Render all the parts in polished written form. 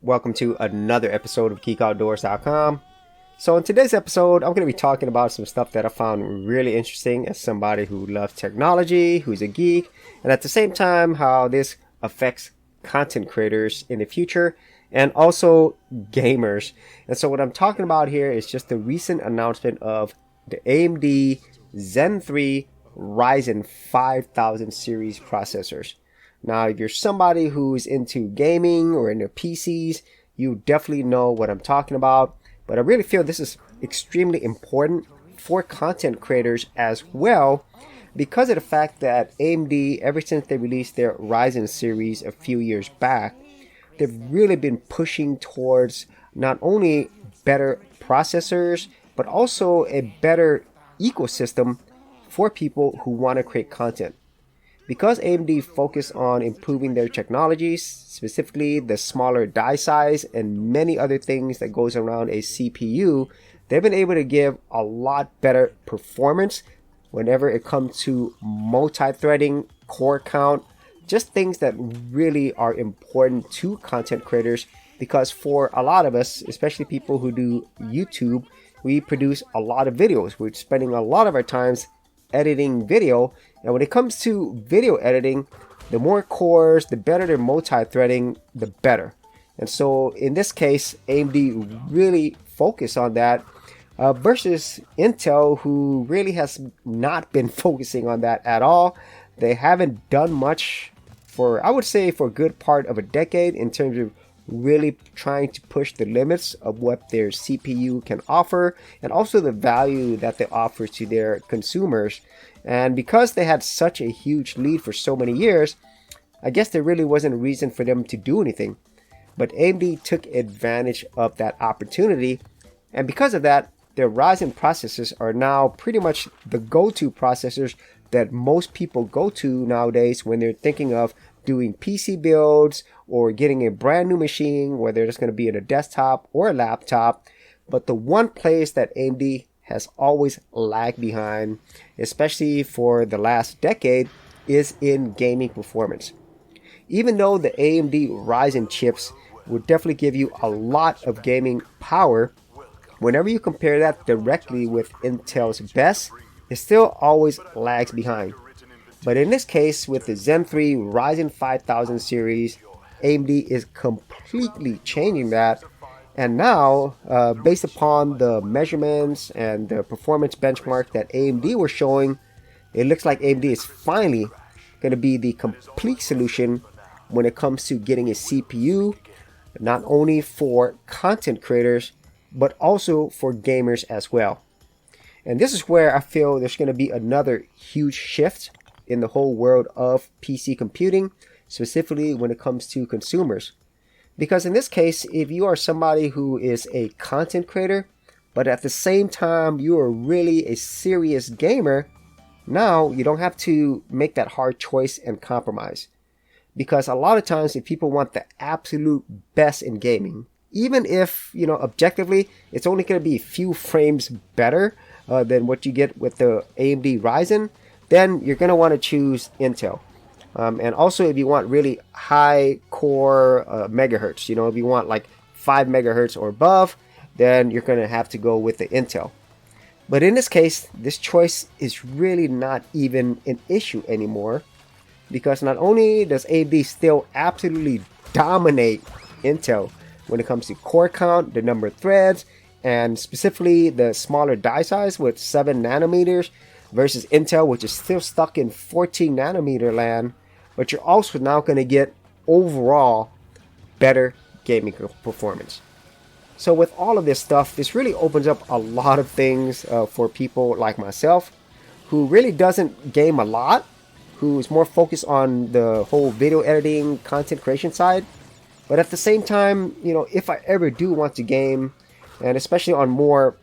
welcome to another episode of GeekOutdoors.com. So in today's episode, I'm going to be talking about some stuff that I found really interesting as somebody who loves technology, who's a geek, and at the same time how this affects content creators in the future and also gamers. And so what I'm talking about here is just the recent announcement of the AMD Zen 3 Ryzen 5000 series processors. Now, if you're somebody who's into gaming or into PCs, you definitely know what I'm talking about. But I really feel this is extremely important for content creators as well because of the fact that AMD, ever since they released their Ryzen series a few years back, they've really been pushing towards not only better processors, but also a better ecosystem for people who want to create content. Because AMD focused on improving their technologies, specifically the smaller die size and many other things that goes around a CPU, they've been able to give a lot better performance whenever it comes to multi-threading, core count, just things that really are important to content creators. Because for a lot of us, especially people who do YouTube, we produce a lot of videos. We're spending a lot of our times editing video, and when it comes to video editing, the more cores, the better their multi-threading, the better. And so in this case, AMD really focused on that versus Intel, who really has not been focusing on that at all. They haven't done much for, I would say, for a good part of a decade in terms of really trying to push the limits of what their CPU can offer and also the value that they offer to their consumers. And because they had such a huge lead for so many years, I guess there really wasn't a reason for them to do anything. But AMD took advantage of that opportunity, and because of that, their Ryzen processors are now pretty much the go-to processors that most people go to nowadays when they're thinking of doing PC builds or getting a brand new machine, whether it's going to be in a desktop or a laptop. But the one place that AMD has always lagged behind, especially for the last decade, is in gaming performance. Even though the AMD Ryzen chips will definitely give you a lot of gaming power, whenever you compare that directly with Intel's best, it still always lags behind. But in this case, with the Zen 3 Ryzen 5000 series, AMD is completely changing that. And now, based upon the measurements and the performance benchmark that AMD were showing, it looks like AMD is finally going to be the complete solution when it comes to getting a CPU, not only for content creators, but also for gamers as well. And this is where I feel there's going to be another huge shift in the whole world of PC computing, specifically when it comes to consumers. Because in this case, if you are somebody who is a content creator, but at the same time you are really a serious gamer, now you don't have to make that hard choice and compromise. Because a lot of times if people want the absolute best in gaming, even if, objectively, it's only going to be a few frames better than what you get with the AMD Ryzen, then you're going to want to choose Intel. And also if you want really high core megahertz, if you want like 5 megahertz or above, then you're going to have to go with the Intel. But in this case, this choice is really not even an issue anymore, because not only does AMD still absolutely dominate Intel when it comes to core count, the number of threads, and specifically the smaller die size with 7 nanometers, versus Intel, which is still stuck in 14 nanometer land, but you're also now going to get overall better gaming performance. So with all of this stuff, this really opens up a lot of things for people like myself, who really doesn't game a lot, who is more focused on the whole video editing, content creation side. But at the same time, if I ever do want to game, and especially on more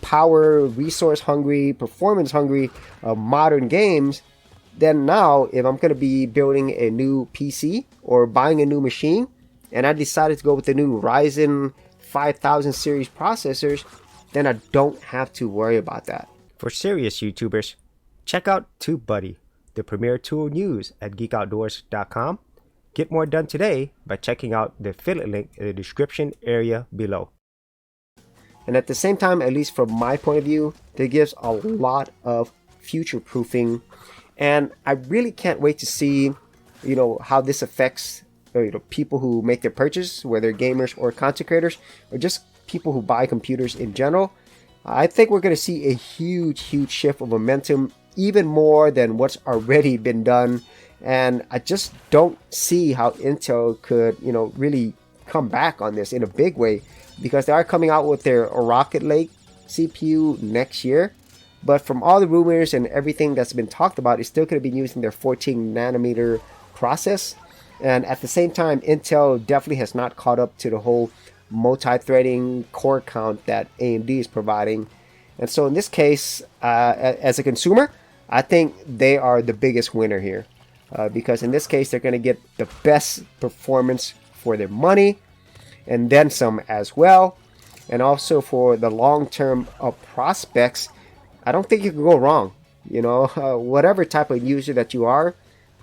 power, resource hungry, performance hungry, modern games, then now if I'm going to be building a new PC or buying a new machine, and I decided to go with the new Ryzen 5000 series processors, then I don't have to worry about that. For serious YouTubers, check out TubeBuddy, the premier tool news at GeekOutdoors.com. Get more done today by checking out the affiliate link in the description area below. And at the same time, at least from my point of view, that gives a lot of future proofing. And I really can't wait to see, how this affects people who make their purchase, whether gamers or content creators, or just people who buy computers in general. I think we're going to see a huge shift of momentum, even more than what's already been done. And I just don't see how Intel could, really come back on this in a big way, because they are coming out with their Rocket Lake CPU next year. But from all the rumors and everything that's been talked about, it's still going to be using their 14 nanometer process. And at the same time, Intel definitely has not caught up to the whole multi-threading core count that AMD is providing. And so in this case, as a consumer, I think they are the biggest winner here. Because in this case, they're going to get the best performance for their money, and then some as well. And also for the long-term prospects, I don't think you can go wrong. Whatever type of user that you are,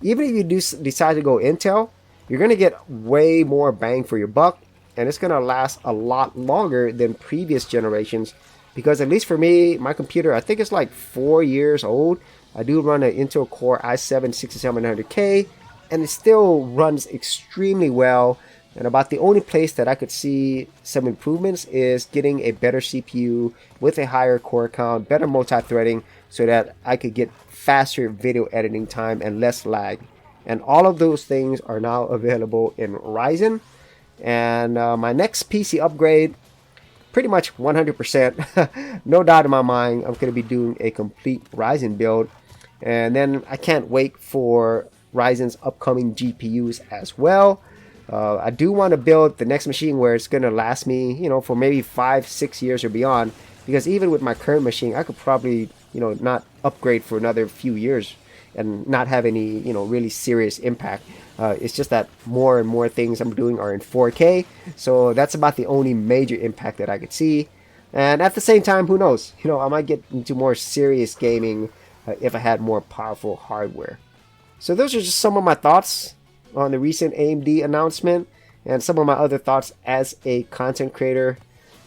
even if you decide to go Intel, you're going to get way more bang for your buck, and it's going to last a lot longer than previous generations. Because at least for me, my computer, I think it's like 4 years old. I do run an Intel Core i7-6700K, and it still runs extremely well. And about the only place that I could see some improvements is getting a better CPU with a higher core count, better multi-threading, so that I could get faster video editing time and less lag. And all of those things are now available in Ryzen. And my next PC upgrade, pretty much 100%, no doubt in my mind, I'm going to be doing a complete Ryzen build. And then I can't wait for Ryzen's upcoming GPUs as well. I do want to build the next machine where it's going to last me, for maybe 5-6 years or beyond. Because even with my current machine, I could probably, not upgrade for another few years and not have any, really serious impact. It's just that more and more things I'm doing are in 4K. So that's about the only major impact that I could see. And at the same time, who knows? I might get into more serious gaming if I had more powerful hardware. So those are just some of my thoughts on the recent AMD announcement, and some of my other thoughts as a content creator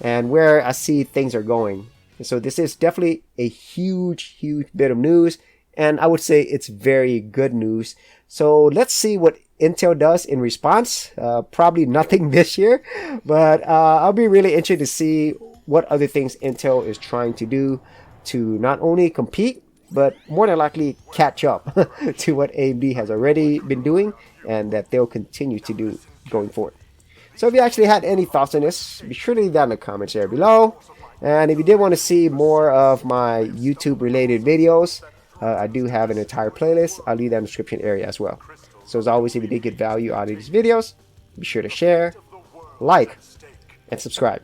and where I see things are going. And so this is definitely a huge bit of news, and I would say it's very good news. So let's see what Intel does in response. Probably nothing this year, but I'll be really interested to see what other things Intel is trying to do to not only compete, but more than likely catch up to what AMD has already been doing and that they'll continue to do going forward. So if you actually had any thoughts on this, be sure to leave that in the comments there below. And if you did want to see more of my YouTube related videos, I do have an entire playlist. I'll leave that in the description area as well. So as always, if you did get value out of these videos, be sure to share, like, and subscribe.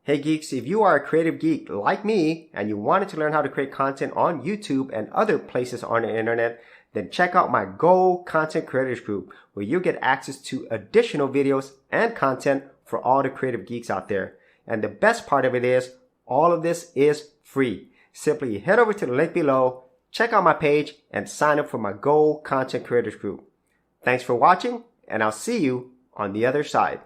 Hey geeks, if you are a creative geek like me and you wanted to learn how to create content on YouTube and other places on the internet, then check out my Go Content Creators group, where you get access to additional videos and content for all the creative geeks out there. And the best part of it is, all of this is free. Simply head over to the link below, check out my page, and sign up for my Go Content Creators group. Thanks for watching, and I'll see you on the other side.